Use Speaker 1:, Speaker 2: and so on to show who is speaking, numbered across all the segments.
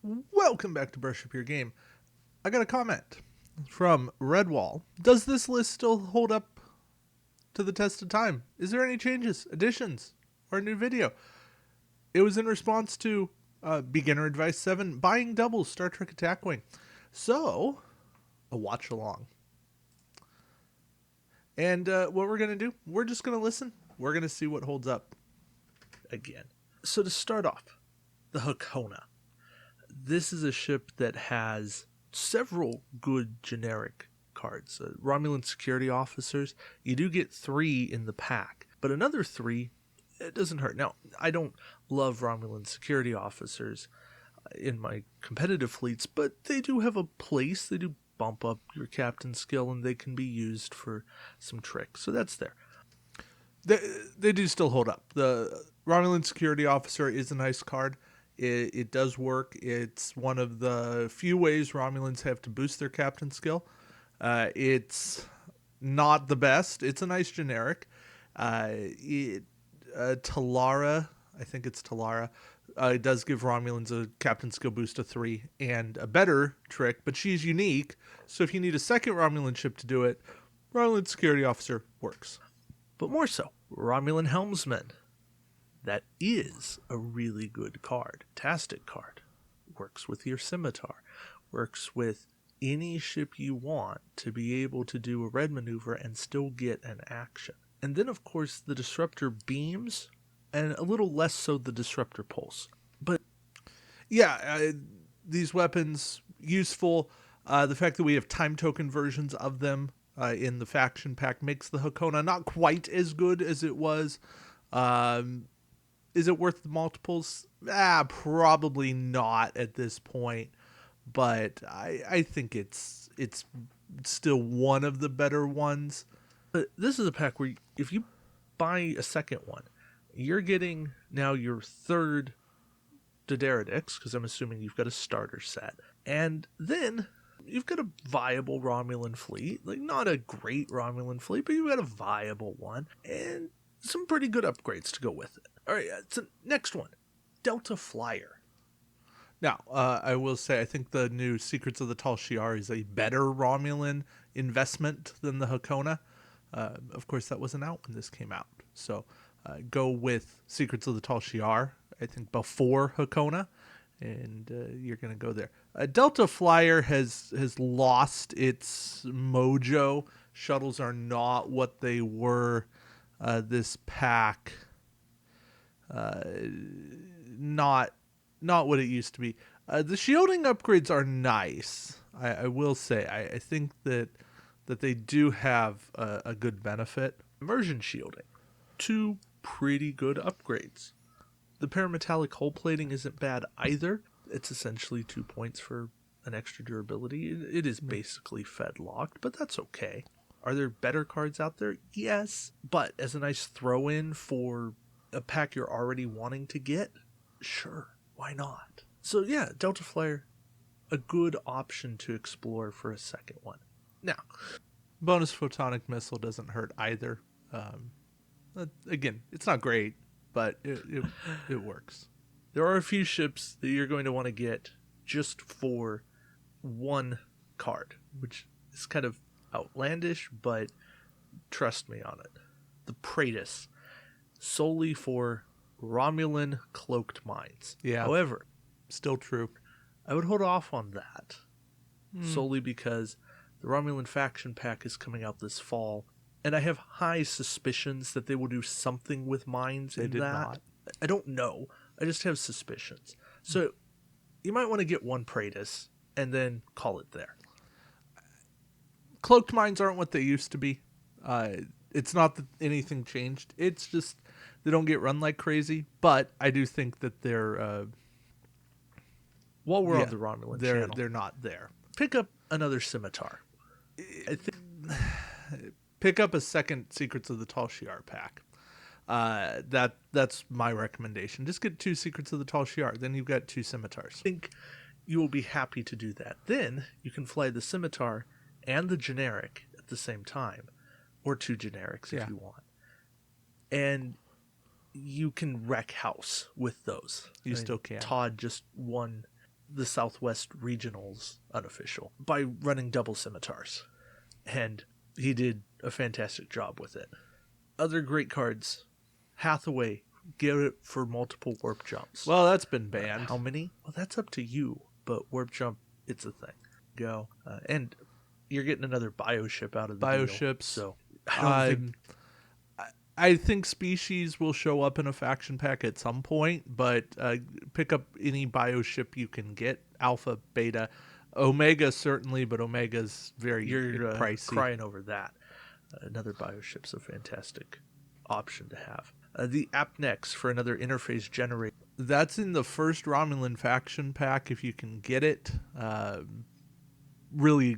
Speaker 1: Welcome back to Brush Up Your Game. I got a comment from Redwall. Does this list still hold up to the test of time? Is there any changes, additions, or a new video? It was in response to Beginner Advice 7, Buying Doubles, Star Trek Attack Wing. So, a watch along. And what we're going to do, we're just going to listen. We're going to see what holds up again. So to start off, the Hakona. This is a ship that has several good generic cards. Romulan security officers, you do get 3 in the pack, but another 3, it doesn't hurt. Now, I don't love Romulan security officers in my competitive fleets, but they do have a place. They do bump up your captain skill, and they can be used for some tricks. So that's there. They do still hold up. The Romulan security officer is a nice card. It does work. It's one of the few ways Romulans have to boost their captain skill. It's not the best. It's a nice generic. Talara, I think it's Talara, it does give Romulans a captain skill boost of 3 and a better trick, but she's unique. So if you need a second Romulan ship to do it, Romulan security officer works. But more so, Romulan helmsman. That is a really good card. Fantastic card. Works with your scimitar. Works with any ship you want to be able to do a red maneuver and still get an action. And then, of course, the disruptor beams, and a little less so the disruptor pulse. But yeah, these weapons, useful. The fact that we have time token versions of them in the faction pack makes the Hakona not quite as good as it was. Is it worth the multiples? Probably not at this point, but I think it's still one of the better ones. But this is a pack where if you buy a second one, you're getting now your third Daenerys, because I'm assuming you've got a starter set, and then you've got a viable Romulan fleet, like not a great Romulan fleet, but you've got a viable one, and some pretty good upgrades to go with it. All right, so next one, Delta Flyer. Now, I will say, I think the new Secrets of the Tal Shiar is a better Romulan investment than the Hakona. Of course, that wasn't out when this came out. So go with Secrets of the Tal Shiar, I think, before Hakona, and you're going to go there. Delta Flyer has lost its mojo. Shuttles are not what they were this pack. Not what it used to be. The shielding upgrades are nice. I will say. I think that they do have a good benefit. Immersion shielding, 2 pretty good upgrades. The parametallic hull plating isn't bad either. It's essentially 2 points for an extra durability. It is basically Fed locked, but that's okay. Are there better cards out there? Yes, but as a nice throw-in for a pack you're already wanting to get, sure, why not? So yeah, Delta Flyer, a good option to explore for a second one. Now, bonus photonic missile doesn't hurt either. Again, it's not great, but it works. There are a few ships that you're going to want to get just for one card, which is kind of outlandish, but trust me on it. The Praetus, solely for Romulan cloaked mines.
Speaker 2: Yeah.
Speaker 1: However,
Speaker 2: Still true.
Speaker 1: I would hold off on that solely because the Romulan faction pack is coming out this fall, and I have high suspicions that they will do something with mines in that. They did not. I don't know. I just have suspicions. So you might want to get one Praetus and then call it there. Cloaked mines aren't what they used to be. It's not that anything changed. It's just they don't get run like crazy. But I do think that they're... while we're on the Romulan channel, they're not there. Pick up another scimitar. I think pick up a second Secrets of the Tal Shiar pack. That's my recommendation. Just get 2 Secrets of the Tal Shiar. Then you've got 2 scimitars. I think you will be happy to do that. Then you can fly the scimitar and the generic at the same time, or 2 generics if you want. And you can wreck house with those.
Speaker 2: You still can.
Speaker 1: Todd just won the Southwest Regionals unofficial by running double scimitars. And he did a fantastic job with it. Other great cards. Hathaway, get it for multiple warp jumps.
Speaker 2: Well, that's been banned.
Speaker 1: How many? Well, that's up to you. But warp jump, it's a thing. Go. And you're getting another bioship out of the
Speaker 2: Bioships.
Speaker 1: deal. So
Speaker 2: I think Species will show up in a faction pack at some point, but pick up any bioship you can get. Alpha, Beta, Omega certainly, but Omega's very pricey.
Speaker 1: Crying over that. Another bioship's a fantastic option to have. The Apnex for another interface generator.
Speaker 2: That's in the first Romulan faction pack if you can get it. Really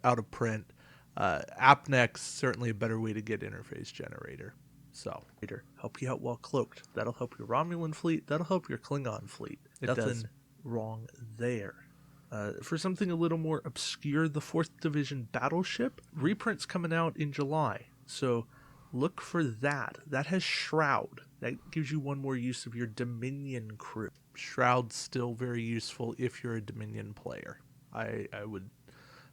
Speaker 2: out of print. Apnex, certainly a better way to get interface generator. So
Speaker 1: help you out while cloaked. That'll help your Romulan fleet. That'll help your Klingon fleet. Nothing wrong there. For something a little more obscure, the 4th Division battleship reprint's coming out in July. So look for that. That has Shroud. That gives you one more use of your Dominion crew.
Speaker 2: Shroud's still very useful if you're a Dominion player. I would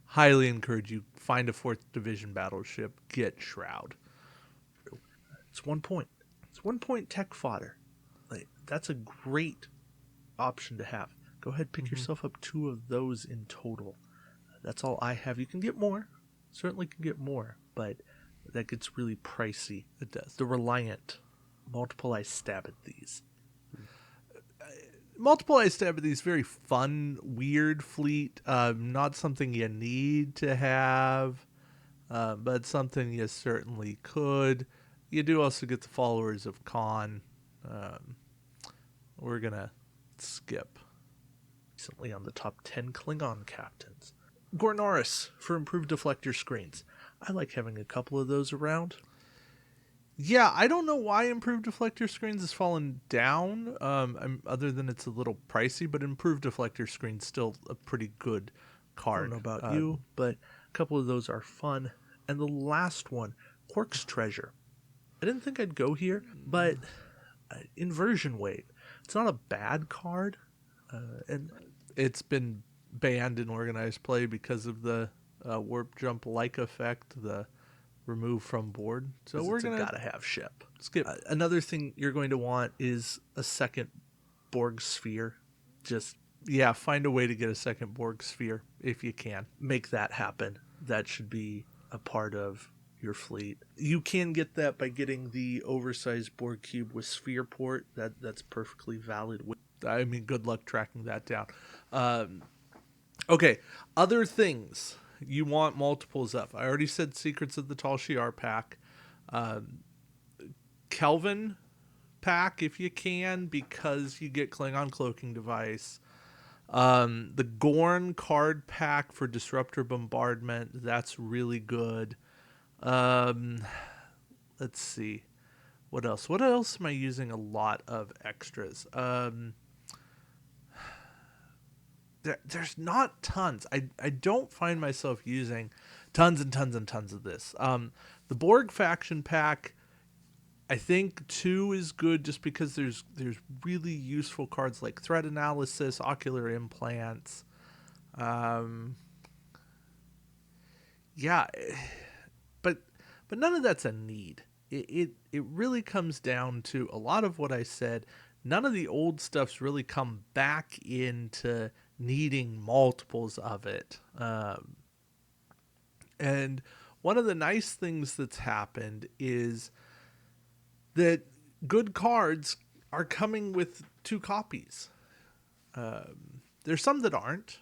Speaker 2: highly encourage you, find a 4th Division battleship, get Shroud.
Speaker 1: It's 1 point. It's 1 point tech fodder. That's a great option to have. Go ahead, pick yourself up 2 of those in total. That's all I have. You can get more. Certainly can get more, but that gets really pricey.
Speaker 2: It does.
Speaker 1: The Reliant. Multiple eye stab at these.
Speaker 2: Multiple eye stab at these, very fun, weird fleet. Not something you need to have, but something you certainly could. You do also get the followers of Khan. We're going to skip.
Speaker 1: Recently on the top 10 Klingon captains. Gornoris for improved deflector screens. I like having a couple of those around.
Speaker 2: Yeah, I don't know why improved deflector screens has fallen down, other than it's a little pricey, but improved deflector screens still a pretty good card.
Speaker 1: I don't know about you, but a couple of those are fun. And the last one, Quark's Treasure. I didn't think I'd go here, but Inversion Wave. It's not a bad card, and
Speaker 2: it's been banned in organized play because of the warp jump like effect, the remove from board. So we're gonna
Speaker 1: gotta have ship.
Speaker 2: Skip.
Speaker 1: Another thing you're going to want is a second Borg sphere. Just
Speaker 2: find a way to get a second Borg sphere if you can.
Speaker 1: Make that happen. That should be a part of your fleet. You can get that by getting the oversized Borg cube with sphere port. That's perfectly valid.
Speaker 2: I mean, good luck tracking that down. Okay, other things you want multiples of. I already said Secrets of the Tal Shiar pack. Kelvin pack if you can, because you get Klingon cloaking device. The Gorn card pack for Disruptor Bombardment, that's really good. Let's see. What else? What else am I using a lot of extras? There's not tons. I don't find myself using tons and tons and tons of this. The Borg faction pack, I think 2 is good just because there's really useful cards like threat analysis, ocular implants. But none of that's a need. It really comes down to a lot of what I said. None of the old stuff's really come back into needing multiples of it. And one of the nice things that's happened is that good cards are coming with 2 copies. There's some that aren't.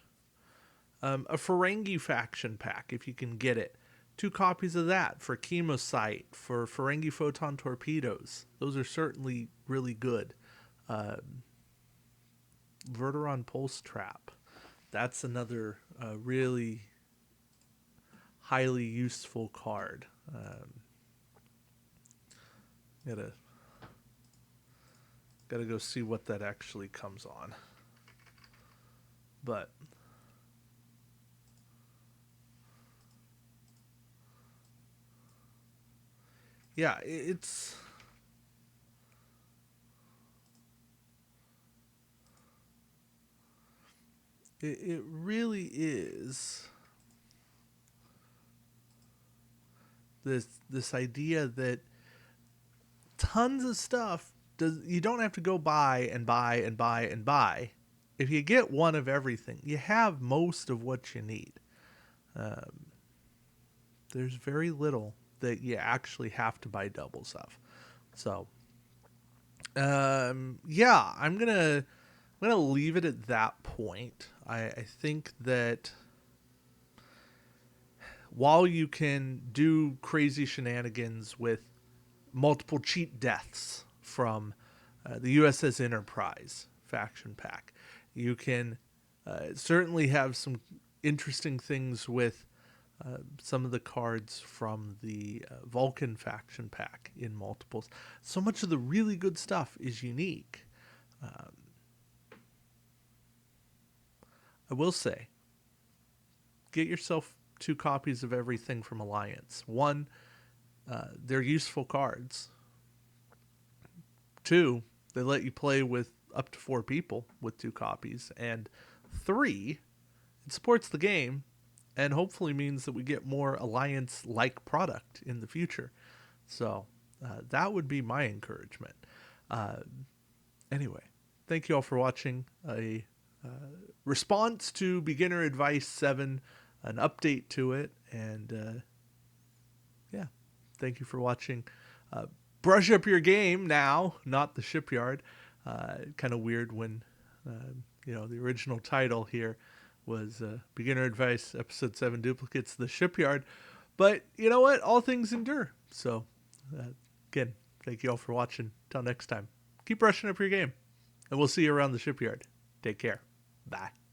Speaker 2: A Ferengi faction pack, if you can get it. 2 copies of that for Chemosite, for Ferengi photon torpedoes. Those are certainly really good. Verteron Pulse Trap. That's another really highly useful card. Gotta go see what that actually comes on. But yeah, it's It really is this idea that tons of stuff you don't have to go buy and buy and buy and buy. If you get one of everything, you have most of what you need. There's very little that you actually have to buy doubles of. So, yeah, I'm gonna leave it at that point. I think that while you can do crazy shenanigans with multiple cheat deaths from the USS Enterprise faction pack, you can certainly have some interesting things with some of the cards from the Vulcan faction pack in multiples. So much of the really good stuff is unique. I will say, get yourself 2 copies of everything from Alliance. 1, they're useful cards. 2, they let you play with up to 4 people with 2 copies. And 3, it supports the game and hopefully means that we get more Alliance-like product in the future. So that would be my encouragement. Anyway, thank you all for watching. A response to Beginner Advice 7, an update to it, and yeah, thank you for watching. Brush up your game now, not the Shipyard. Kind of weird when the original title here was Beginner Advice Episode 7 Duplicates, the Shipyard. But you know what? All things endure. So again, thank you all for watching. Till next time, keep brushing up your game, and we'll see you around the Shipyard. Take care. Bye.